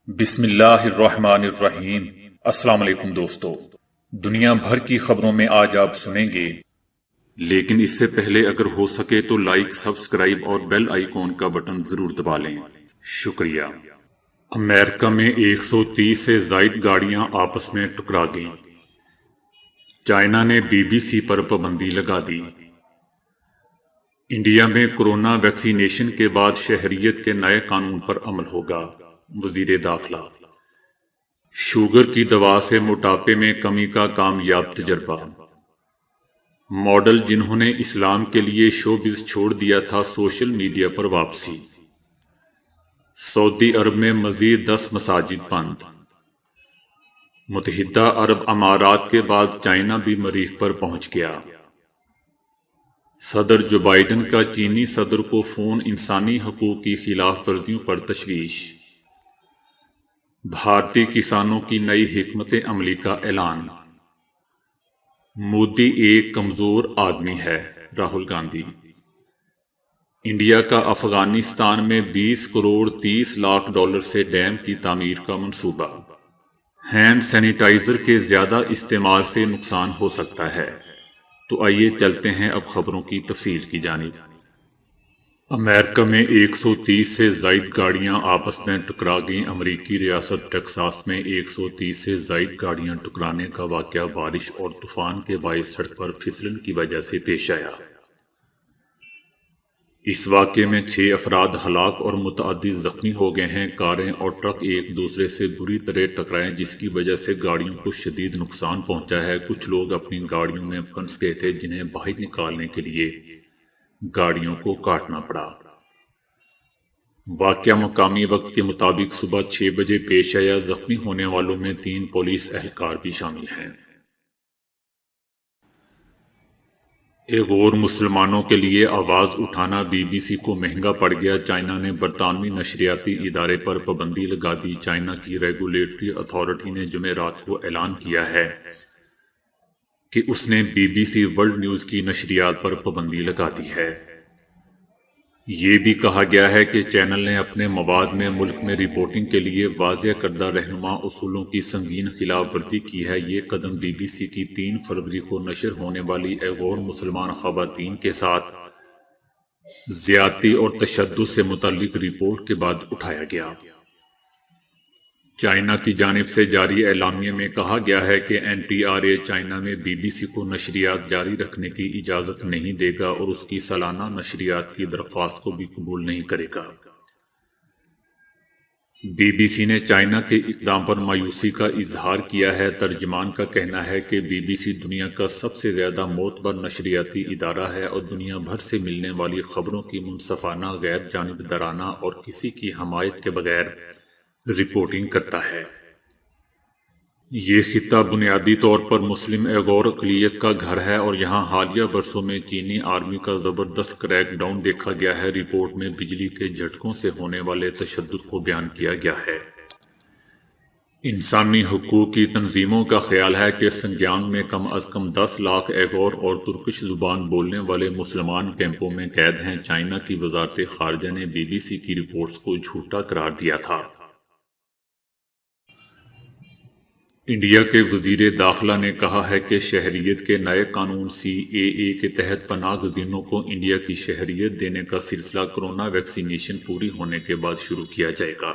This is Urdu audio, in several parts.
بسم اللہ الرحمن الرحیم۔ السلام علیکم دوستو، دنیا بھر کی خبروں میں آج آپ سنیں گے، لیکن اس سے پہلے اگر ہو سکے تو لائک، سبسکرائب اور بیل آئیکن کا بٹن ضرور دبا لیں۔ شکریہ۔ امریکہ میں 130 سے زائد گاڑیاں آپس میں ٹکرا گئیں۔ چائنا نے BBC پر پابندی لگا دی۔ انڈیا میں کورونا ویکسینیشن کے بعد شہریت کے نئے قانون پر عمل ہوگا، وزیر داخلہ۔ شوگر کی دوا سے موٹاپے میں کمی کا کامیاب تجربہ۔ ماڈل جنہوں نے اسلام کے لیے شوبز چھوڑ دیا تھا، سوشل میڈیا پر واپسی۔ سعودی عرب میں مزید 10 مساجد بند۔ متحدہ عرب امارات کے بعد چائنا بھی مریخ پر پہنچ گیا۔ صدر جو بائیڈن کا چینی صدر کو فون، انسانی حقوق کی خلاف ورزیوں پر تشویش۔ بھارتی کسانوں کی نئی حکمت عملی کا اعلان۔ مودی ایک کمزور آدمی ہے، راہل گاندھی۔ انڈیا کا افغانستان میں 20 کروڑ 30 لاکھ ڈالر سے ڈیم کی تعمیر کا منصوبہ۔ ہینڈ سینیٹائزر کے زیادہ استعمال سے نقصان ہو سکتا ہے، تو آئیے چلتے ہیں اب خبروں کی تفصیل کی جانب۔ امریکہ میں 130 سے زائد گاڑیاں آپس میں ٹکرا گئیں۔ امریکی ریاست ٹیکساس میں 130 سے زائد گاڑیاں ٹکرانے کا واقعہ بارش اور طوفان کے باعث سڑک پر پھسلن کی وجہ سے پیش آیا۔ اس واقعے میں 6 افراد ہلاک اور متعدد زخمی ہو گئے ہیں۔ کاریں اور ٹرک ایک دوسرے سے بری طرح ٹکرائے، جس کی وجہ سے گاڑیوں کو شدید نقصان پہنچا ہے۔ کچھ لوگ اپنی گاڑیوں میں پھنس گئے تھے، جنہیں باہر نکالنے کے لیے گاڑیوں کو کاٹنا پڑا۔ واقعہ مقامی وقت کے مطابق صبح 6 بجے پیش آیا۔ زخمی ہونے والوں میں 3 پولیس اہلکار بھی شامل ہیں۔ ایغور مسلمانوں کے لیے آواز اٹھانا BBC کو مہنگا پڑ گیا۔ چائنا نے برطانوی نشریاتی ادارے پر پابندی لگا دی۔ چائنا کی ریگولیٹری اتھارٹی نے جمعرات کو اعلان کیا ہے کہ اس نے BBC ورلڈ نیوز کی نشریات پر پابندی لگا دی ہے۔ یہ بھی کہا گیا ہے کہ چینل نے اپنے مواد میں ملک میں رپورٹنگ کے لیے واضح کردہ رہنما اصولوں کی سنگین خلاف ورزی کی ہے۔ یہ قدم BBC کی 3 فروری کو نشر ہونے والی ایغور مسلمان خواتین کے ساتھ زیادتی اور تشدد سے متعلق رپورٹ کے بعد اٹھایا گیا۔ چائنا کی جانب سے جاری اعلامیے میں کہا گیا ہے کہ NTRA چائنا میں BBC کو نشریات جاری رکھنے کی اجازت نہیں دے گا اور اس کی سالانہ نشریات کی درخواست کو بھی قبول نہیں کرے گا۔ BBC نے چائنا کے اقدام پر مایوسی کا اظہار کیا ہے۔ ترجمان کا کہنا ہے کہ BBC دنیا کا سب سے زیادہ معتبر نشریاتی ادارہ ہے اور دنیا بھر سے ملنے والی خبروں کی منصفانہ، غیر جانبدارانہ اور کسی کی حمایت کے بغیر رپورٹنگ کرتا ہے۔ یہ خطہ بنیادی طور پر مسلم ایغور اقلیت کا گھر ہے اور یہاں حالیہ برسوں میں چینی آرمی کا زبردست کریک ڈاؤن دیکھا گیا ہے۔ رپورٹ میں بجلی کے جھٹکوں سے ہونے والے تشدد کو بیان کیا گیا ہے۔ انسانی حقوق کی تنظیموں کا خیال ہے کہ سنگیانگ میں کم از کم 10 لاکھ ایغور اور ترکش زبان بولنے والے مسلمان کیمپوں میں قید ہیں۔ چائنا کی وزارت خارجہ نے BBC کی رپورٹس کو جھوٹا قرار دیا تھا۔ انڈیا کے وزیر داخلہ نے کہا ہے کہ شہریت کے نئے قانون CAA کے تحت پناہ گزینوں کو انڈیا کی شہریت دینے کا سلسلہ کورونا ویکسینیشن پوری ہونے کے بعد شروع کیا جائے گا۔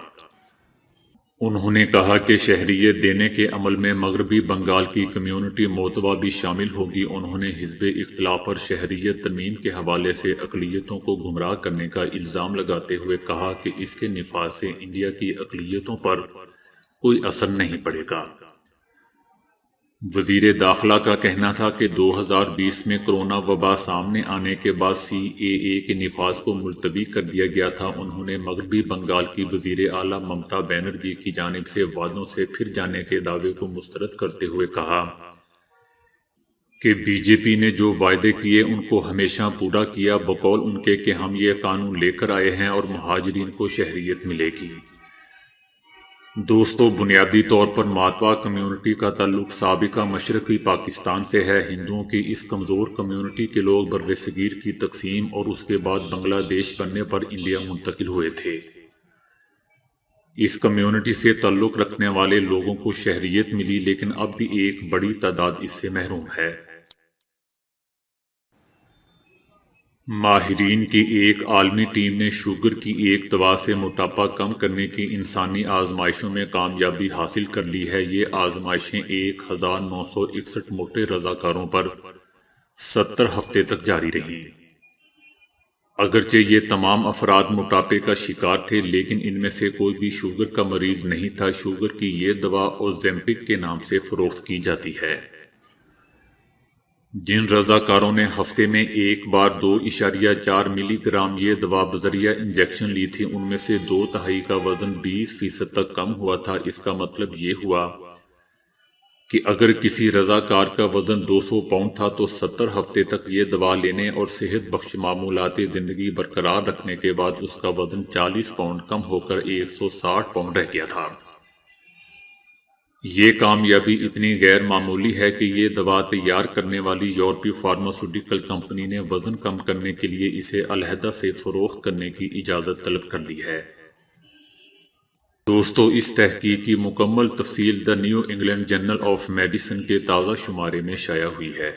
انہوں نے کہا کہ شہریت دینے کے عمل میں مغربی بنگال کی کمیونٹی موتوا بھی شامل ہوگی۔ انہوں نے حزب اختلاف پر شہریت ترمیم کے حوالے سے اقلیتوں کو گمراہ کرنے کا الزام لگاتے ہوئے کہا کہ اس کے نفاذ سے انڈیا کی اقلیتوں پر کوئی اثر نہیں پڑے گا۔ وزیر داخلہ کا کہنا تھا کہ 2020 میں کورونا وبا سامنے آنے کے بعد CAA کے نفاذ کو ملتوی کر دیا گیا تھا۔ انہوں نے مغربی بنگال کی وزیر اعلیٰ ممتا بنرجی کی جانب سے وعدوں سے پھر جانے کے دعوے کو مسترد کرتے ہوئے کہا کہ BJP نے جو وعدے کیے ان کو ہمیشہ پورا کیا، بقول ان کے کہ ہم یہ قانون لے کر آئے ہیں اور مہاجرین کو شہریت ملے گی۔ دوستو، بنیادی طور پر ماتوا کمیونٹی کا تعلق سابقہ مشرقی پاکستان سے ہے۔ ہندوؤں کی اس کمزور کمیونٹی کے لوگ برصغیر کی تقسیم اور اس کے بعد بنگلہ دیش بننے پر انڈیا منتقل ہوئے تھے۔ اس کمیونٹی سے تعلق رکھنے والے لوگوں کو شہریت ملی، لیکن اب بھی ایک بڑی تعداد اس سے محروم ہے۔ ماہرین کی ایک عالمی ٹیم نے شوگر کی ایک دوا سے موٹاپا کم کرنے کی انسانی آزمائشوں میں کامیابی حاصل کر لی ہے۔ یہ آزمائشیں 1961 موٹے رضاکاروں پر 70 ہفتے تک جاری رہیں۔ اگرچہ یہ تمام افراد موٹاپے کا شکار تھے، لیکن ان میں سے کوئی بھی شوگر کا مریض نہیں تھا۔ شوگر کی یہ دوا اوزیمپک کے نام سے فروخت کی جاتی ہے۔ جن رضاکاروں نے ہفتے میں ایک بار 2.4 ملی گرام یہ دوا بذریعہ انجیکشن لی تھی، ان میں سے 2/3 کا وزن 20% تک کم ہوا تھا۔ اس کا مطلب یہ ہوا کہ اگر کسی رضاکار کا وزن 200 پاؤنڈ تھا تو 70 ہفتے تک یہ دوا لینے اور صحت بخش معمولات زندگی برقرار رکھنے کے بعد اس کا وزن 40 پاؤنڈ کم ہو کر 160 پاؤنڈ رہ گیا تھا۔ یہ کامیابی اتنی غیر معمولی ہے کہ یہ دوا تیار کرنے والی یورپی فارماسیوٹیکل کمپنی نے وزن کم کرنے کے لیے اسے علیحدہ سے فروخت کرنے کی اجازت طلب کر لی ہے۔ دوستو، اس تحقیق کی مکمل تفصیل the New England Journal of Medicine کے تازہ شمارے میں شائع ہوئی ہے۔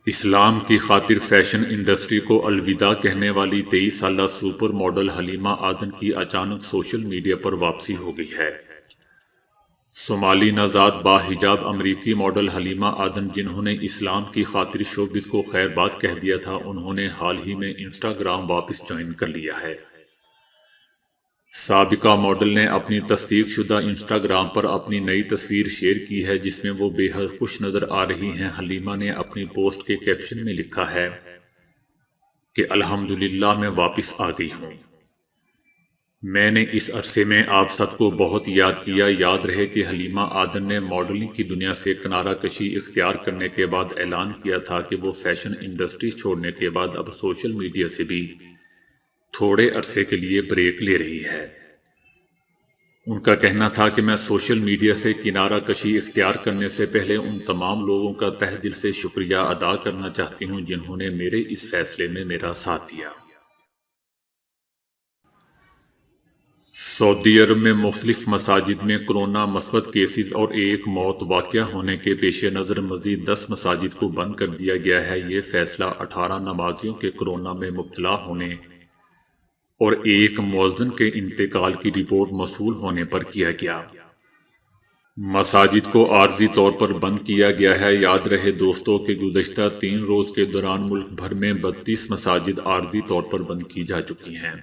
اسلام کی خاطر فیشن انڈسٹری کو الوداع کہنے والی 23 سالہ سپر ماڈل حلیمہ عدن کی اچانک سوشل میڈیا پر واپسی ہو گئی ہے۔ صومالی نژاد باحجاب امریکی ماڈل حلیمہ عدن، جنہوں نے اسلام کی خاطر شوبز کو خیر باد کہہ دیا تھا، انہوں نے حال ہی میں انسٹاگرام واپس جوائن کر لیا ہے۔ سابقہ ماڈل نے اپنی تصدیق شدہ انسٹاگرام پر اپنی نئی تصویر شیئر کی ہے، جس میں وہ بے حد خوش نظر آ رہی ہیں۔ حلیمہ نے اپنی پوسٹ کے کیپشن میں لکھا ہے کہ الحمدللہ میں واپس آ گئی ہوں۔ میں نے اس عرصے میں آپ سب کو بہت یاد کیا۔ یاد رہے کہ حلیمہ عدن نے ماڈلنگ کی دنیا سے کنارہ کشی اختیار کرنے کے بعد اعلان کیا تھا کہ وہ فیشن انڈسٹری چھوڑنے کے بعد اب سوشل میڈیا سے بھی تھوڑے عرصے کے لیے بریک لے رہی ہے۔ ان کا کہنا تھا کہ میں سوشل میڈیا سے کنارہ کشی اختیار کرنے سے پہلے ان تمام لوگوں کا تہہ دل سے شکریہ ادا کرنا چاہتی ہوں جنہوں نے میرے اس فیصلے میں میرا ساتھ دیا۔ سعودی عرب میں مختلف مساجد میں کورونا مثبت کیسز اور ایک موت واقع ہونے کے پیش نظر مزید 10 مساجد کو بند کر دیا گیا ہے۔ یہ فیصلہ 18 نمازیوں کے کورونا میں مبتلا ہونے اور ایک مؤذن کے انتقال کی رپورٹ موصول ہونے پر کیا گیا۔ مساجد کو عارضی طور پر بند کیا گیا ہے۔ یاد رہے دوستو کہ گزشتہ 3 روز کے دوران ملک بھر میں 32 مساجد عارضی طور پر بند کی جا چکی ہیں،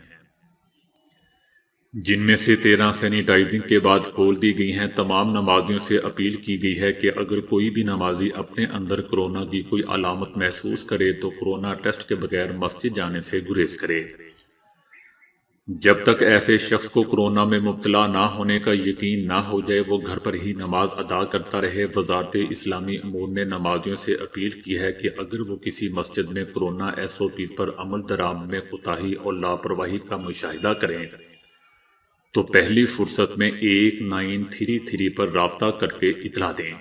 جن میں سے 13 سینیٹائزنگ کے بعد کھول دی گئی ہیں۔ تمام نمازیوں سے اپیل کی گئی ہے کہ اگر کوئی بھی نمازی اپنے اندر کورونا کی کوئی علامت محسوس کرے تو کورونا ٹیسٹ کے بغیر مسجد جانے سے گریز کرے۔ جب تک ایسے شخص کو کورونا میں مبتلا نہ ہونے کا یقین نہ ہو جائے، وہ گھر پر ہی نماز ادا کرتا رہے۔ وزارت اسلامی امور نے نمازیوں سے اپیل کی ہے کہ اگر وہ کسی مسجد میں کورونا SOPs پر عمل درآمد میں کوتاہی اور لاپرواہی کا مشاہدہ کریں تو پہلی فرصت میں 1933 پر رابطہ کر کے اطلاع دیں۔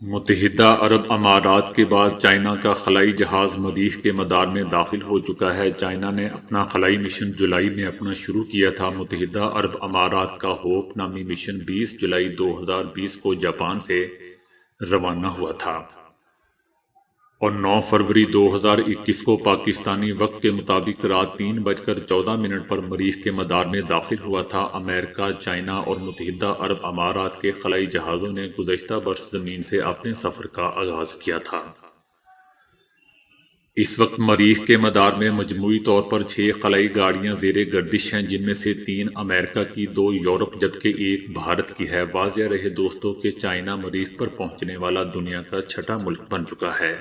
متحدہ عرب امارات کے بعد چائنا کا خلائی جہاز مریخ کے مدار میں داخل ہو چکا ہے۔ چائنا نے اپنا خلائی مشن جولائی میں اپنا شروع کیا تھا۔ متحدہ عرب امارات کا ہوپ نامی مشن 20 جولائی 2020 کو جاپان سے روانہ ہوا تھا اور 9 فروری 2021 کو پاکستانی وقت کے مطابق رات 3:14 پر مریخ کے مدار میں داخل ہوا تھا۔ امریکہ، چائنا اور متحدہ عرب امارات کے خلائی جہازوں نے گزشتہ برس زمین سے اپنے سفر کا آغاز کیا تھا۔ اس وقت مریخ کے مدار میں مجموعی طور پر 6 خلائی گاڑیاں زیر گردش ہیں، جن میں سے 3 امریکہ کی، 2 یورپ جبکہ 1 بھارت کی ہے۔ واضح رہے دوستو کہ چائنا مریخ پر پہنچنے والا دنیا کا 6واں ملک بن چکا ہے۔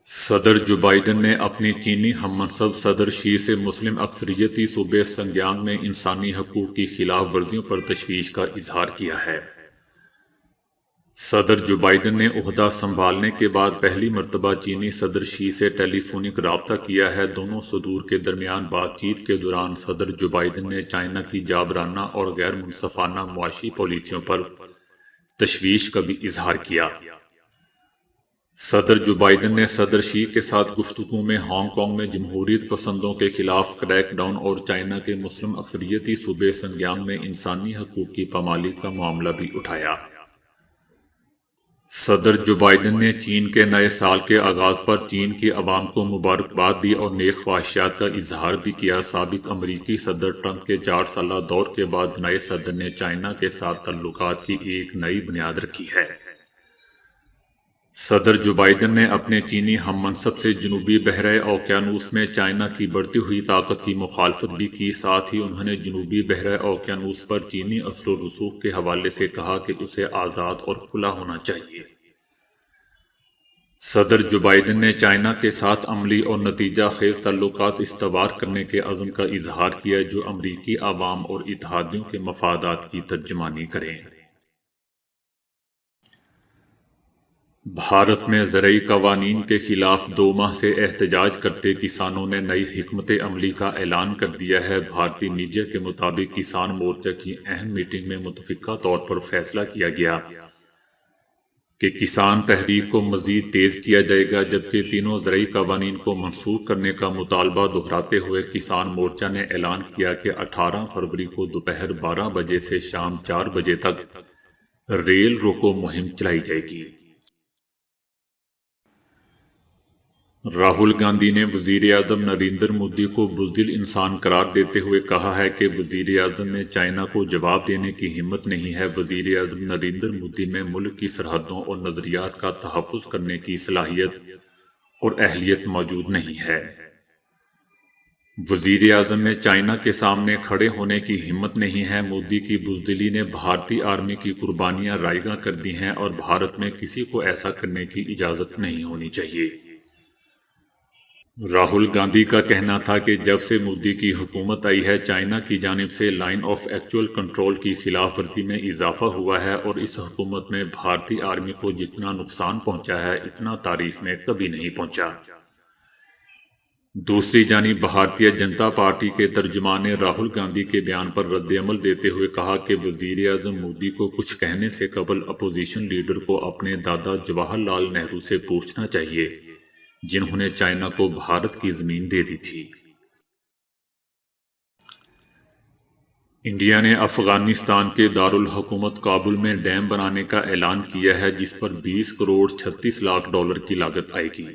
صدر جو بائیڈن نے اپنی چینی ہم منصب صدر شی سے مسلم اکثریتی صوبے سنجیانگ میں انسانی حقوق کی خلاف ورزیوں پر تشویش کا اظہار کیا ہے۔ صدر جو بائیڈن نے عہدہ سنبھالنے کے بعد پہلی مرتبہ چینی صدر شی سے ٹیلی فونک رابطہ کیا ہے۔ دونوں صدور کے درمیان بات چیت کے دوران صدر جو بائیڈن نے چائنا کی جابرانہ اور غیر منصفانہ معاشی پالیسیوں پر تشویش کا بھی اظہار کیا۔ صدر جو بائیڈن نے صدر شی کے ساتھ گفتگو میں ہانگ کانگ میں جمہوریت پسندوں کے خلاف کریک ڈاؤن اور چائنا کے مسلم اکثریتی صوبے سنگیانگ میں انسانی حقوق کی پامالی کا معاملہ بھی اٹھایا۔ صدر جو بائیڈن نے چین کے نئے سال کے آغاز پر چین کی عوام کو مبارکباد دی اور نیک خواہشات کا اظہار بھی کیا۔ سابق امریکی صدر ٹرمپ کے 4 سالہ دور کے بعد نئے صدر نے چائنا کے ساتھ تعلقات کی ایک نئی بنیاد رکھی ہے۔ صدر جو بائیڈن نے اپنے چینی ہم منصب سے جنوبی بحیرہ اوقیانوس میں چائنا کی بڑھتی ہوئی طاقت کی مخالفت بھی کی۔ ساتھ ہی انہوں نے جنوبی بحیرہ اوقیانوس پر چینی اثر و رسوخ کے حوالے سے کہا کہ اسے آزاد اور کھلا ہونا چاہیے۔ صدر جو بائیڈن نے چائنا کے ساتھ عملی اور نتیجہ خیز تعلقات استوار کرنے کے عزم کا اظہار کیا جو امریکی عوام اور اتحادیوں کے مفادات کی ترجمانی کریں۔ بھارت میں زرعی قوانین کے خلاف 2 ماہ سے احتجاج کرتے کسانوں نے نئی حکمت عملی کا اعلان کر دیا ہے۔ بھارتی میڈیا کے مطابق کسان مورچہ کی اہم میٹنگ میں متفقہ طور پر فیصلہ کیا گیا کہ کسان تحریک کو مزید تیز کیا جائے گا، جبکہ تینوں زرعی قوانین کو منسوخ کرنے کا مطالبہ دہراتے ہوئے کسان مورچہ نے اعلان کیا کہ 18 فروری کو دوپہر 12 بجے سے شام 4 بجے تک ریل روکو مہم چلائی جائے گی۔ راہل گاندھی نے وزیر اعظم نریندر مودی کو بزدل انسان قرار دیتے ہوئے کہا ہے کہ وزیر اعظم میں چائنا کو جواب دینے کی ہمت نہیں ہے۔ وزیر اعظم نریندر مودی میں ملک کی سرحدوں اور نظریات کا تحفظ کرنے کی صلاحیت اور اہلیت موجود نہیں ہے۔ وزیر اعظم میں چائنا کے سامنے کھڑے ہونے کی ہمت نہیں ہے۔ مودی کی بزدلی نے بھارتی آرمی کی قربانیاں رائیگاں کر دی ہیں اور بھارت میں کسی کو ایسا کرنے کی اجازت نہیں ہونی چاہیے۔ راہل گاندھی کا کہنا تھا کہ جب سے مودی کی حکومت آئی ہے، چائنا کی جانب سے لائن آف ایکچوئل کنٹرول کی خلاف ورزی میں اضافہ ہوا ہے اور اس حکومت میں بھارتی آرمی کو جتنا نقصان پہنچا ہے، اتنا تاریخ میں کبھی نہیں پہنچا۔ دوسری جانب بھارتیہ جنتا پارٹی کے ترجمان نے راہل گاندھی کے بیان پر رد عمل دیتے ہوئے کہا کہ وزیر اعظم مودی کو کچھ کہنے سے قبل اپوزیشن لیڈر کو اپنے دادا جواہر لال نہرو سے پوچھنا چاہیے، جنہوں نے چائنا کو بھارت کی زمین دے دی تھی۔ انڈیا نے افغانستان کے دارالحکومت کابل میں ڈیم بنانے کا اعلان کیا ہے، جس پر 20 کروڑ 36 لاکھ ڈالر کی لاگت آئے گی۔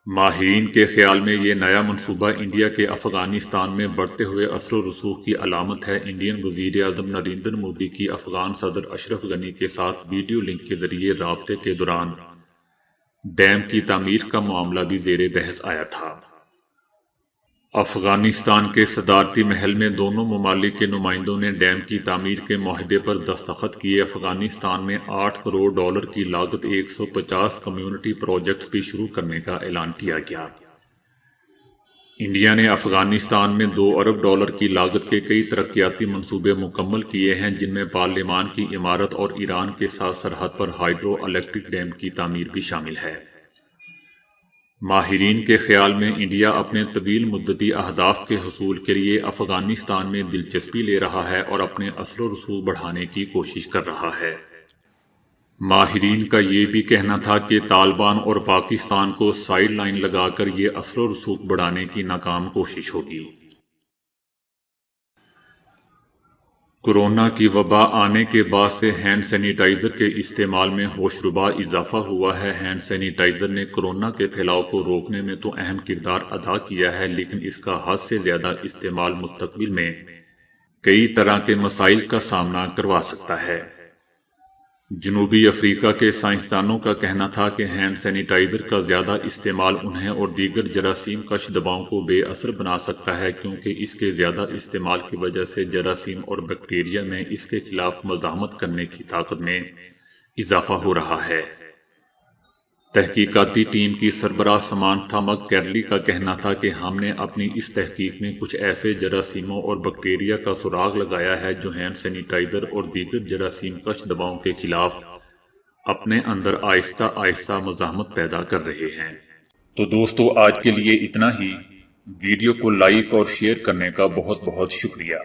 ماہرین کے خیال میں یہ نیا منصوبہ انڈیا کے افغانستان میں بڑھتے ہوئے اثر و رسوخ کی علامت ہے۔ انڈین وزیر اعظم نریندر مودی کی افغان صدر اشرف غنی کے ساتھ ویڈیو لنک کے ذریعے رابطے کے دوران ڈیم کی تعمیر کا معاملہ بھی زیر بحث آیا تھا۔ افغانستان کے صدارتی محل میں دونوں ممالک کے نمائندوں نے ڈیم کی تعمیر کے معاہدے پر دستخط کیے۔ افغانستان میں 8 کروڑ ڈالر کی لاگت 150 کمیونٹی پروجیکٹس بھی شروع کرنے کا اعلان کیا گیا۔ انڈیا نے افغانستان میں 2 ارب ڈالر کی لاگت کے کئی ترقیاتی منصوبے مکمل کیے ہیں، جن میں پارلیمان کی عمارت اور ایران کے ساتھ سرحد پر ہائیڈرو الیکٹرک ڈیم کی تعمیر بھی شامل ہے۔ ماہرین کے خیال میں انڈیا اپنے طویل مدتی اہداف کے حصول کے لیے افغانستان میں دلچسپی لے رہا ہے اور اپنے اثر و رسوخ بڑھانے کی کوشش کر رہا ہے۔ ماہرین کا یہ بھی کہنا تھا کہ طالبان اور پاکستان کو سائیڈ لائن لگا کر یہ اثر و رسوخ بڑھانے کی ناکام کوشش ہوگی۔ کورونا کی وبا آنے کے بعد سے ہینڈ سینیٹائزر کے استعمال میں ہوشربا اضافہ ہوا ہے۔ ہینڈ سینیٹائزر نے کورونا کے پھیلاؤ کو روکنے میں تو اہم کردار ادا کیا ہے، لیکن اس کا حد سے زیادہ استعمال مستقبل میں کئی طرح کے مسائل کا سامنا کروا سکتا ہے۔ جنوبی افریقہ کے سائنسدانوں کا کہنا تھا کہ ہینڈ سینیٹائزر کا زیادہ استعمال انہیں اور دیگر جراثیم کش دواؤں کو بے اثر بنا سکتا ہے، کیونکہ اس کے زیادہ استعمال کی وجہ سے جراثیم اور بیکٹیریا میں اس کے خلاف مزاحمت کرنے کی طاقت میں اضافہ ہو رہا ہے۔ تحقیقاتی ٹیم کی سربراہ سمانتھا مک کیرلی کا کہنا تھا کہ ہم نے اپنی اس تحقیق میں کچھ ایسے جراثیموں اور بیکٹیریا کا سراغ لگایا ہے جو ہینڈ سینیٹائزر اور دیگر جراثیم کش دواؤں کے خلاف اپنے اندر آہستہ آہستہ مزاحمت پیدا کر رہے ہیں۔ تو دوستو، آج کے لیے اتنا ہی۔ ویڈیو کو لائک اور شیئر کرنے کا بہت بہت شکریہ۔